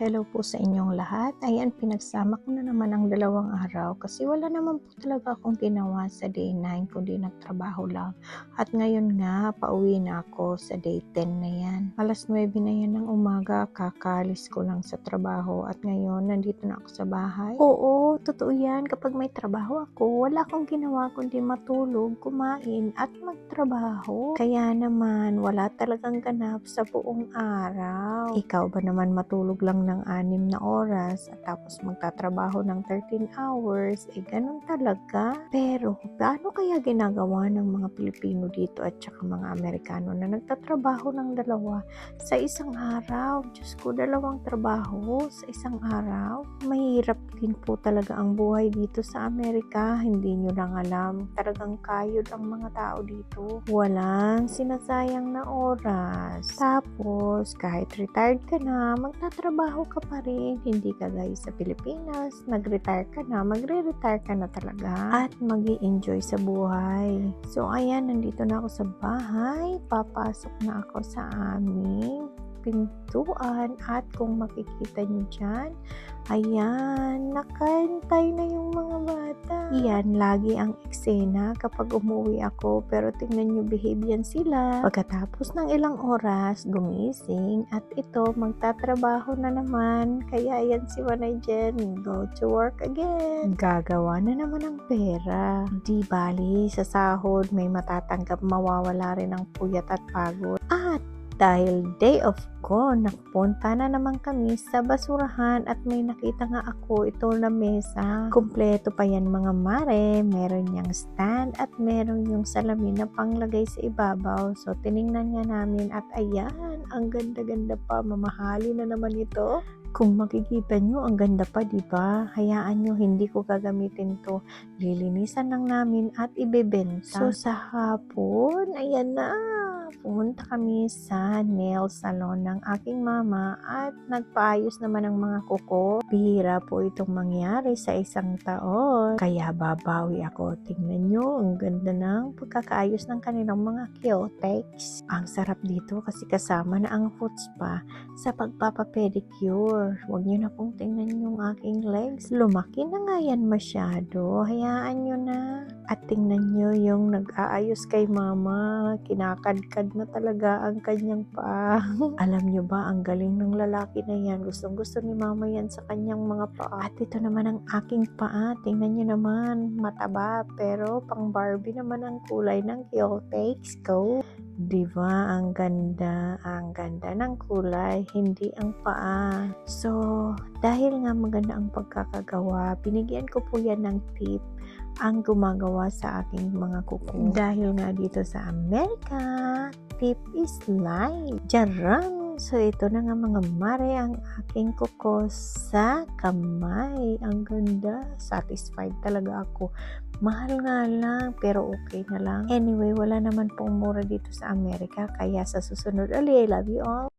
Hello po sa inyong lahat. Ayan, pinagsama ko na naman ang 2 araw kasi wala naman po talaga akong ginawa sa day 9 kundi nagtrabaho lang. At ngayon nga, pauwi na ako sa day 10 na yan. Alas 9 na yan ng umaga, kakalis ko lang sa trabaho at ngayon nandito na ako sa bahay. Oo, totoo yan. Kapag may trabaho ako, wala akong ginawa kundi matulog, kumain at magtrabaho. Kaya naman, wala talagang ganap sa buong araw. Ikaw ba naman matulog lang ng 6 na oras at tapos magtatrabaho ng 13 hours? Ganun talaga. Pero, paano kaya ginagawa ng mga Pilipino dito at saka mga Amerikano na nagtatrabaho ng 2 sa isang araw? Diyos ko, 2 trabaho sa isang araw? Mahirap din po talaga ang buhay dito sa Amerika. Hindi nyo lang alam. Talagang kayod ang mga tao dito. Walang sinasayang na oras. Tapos, kahit retired ka na, magtatrabaho ka pa rin. Hindi ka guys sa Pilipinas, nag-retire ka na, magre-retire ka na talaga at mag-i-enjoy sa buhay. So ayan, nandito na ako sa bahay, papasok na ako sa aming pintuan at kung makikita nyo dyan, ayan, nakantay na yung mga bata. Yan, lagi ang eksena kapag umuwi ako, pero tingnan nyo, behave yan sila. Pagkatapos ng ilang oras, gumising at ito, magtatrabaho na naman. Kaya yan si Wanay Jen, go to work again. Gagawa na naman ng pera. Di bali, sa sahod may matatanggap, mawawala rin ang puyat at pagod. At dahil day off ko, nagpunta na naman kami sa basurahan at may nakita nga ako ito na mesa. Kumpleto pa yan mga mare, meron niyang stand at meron yung salamin na panglagay sa ibabaw. So tiningnan nga namin at ayan, ang ganda-ganda pa, mamahali na naman ito. Kung makikita nyo, ang ganda pa, diba? Hayaan nyo, hindi ko gagamitin to. Lilinisan lang namin at ibebenta. So sa hapon, ayan na, pumunta kami sa nail salon ng aking mama at nagpaayos naman ang mga kuko. Bihira po itong mangyari sa isang taon. Kaya babawi ako. Tingnan nyo, ang ganda ng pagkakaayos ng kanilang mga Kyotex. Ang sarap dito kasi kasama na ang foot spa sa pagpapapedicure. Huwag nyo na pong tingnan yung aking legs. Lumaki na nga yan masyado. Hayaan nyo na. At tingnan nyo yung nag-aayos kay mama. Kinakadkad na talaga ang kanyang paa. Alam nyo ba, ang galing ng lalaki na yan. Gustong gusto ni mama yan sa kanyang mga paa. At ito naman ang aking paa. Tingnan nyo naman, mataba. Pero pang Barbie naman ang kulay ng Kyotex ko. Diba? Ang ganda ng kulay, hindi ang paa. So, dahil nga maganda ang pagkakagawa, binigyan ko po yan ng tip ang gumagawa sa aking mga kuko. Dahil nga dito sa Amerika, tip is life. Jarang! So, ito na nga mga mare ang aking kuko sa kamay. Ang ganda. Satisfied talaga ako. Mahal nga lang, pero okay na lang. Anyway, wala naman pong mura dito sa Amerika. Kaya sa susunod ulit, I love you all.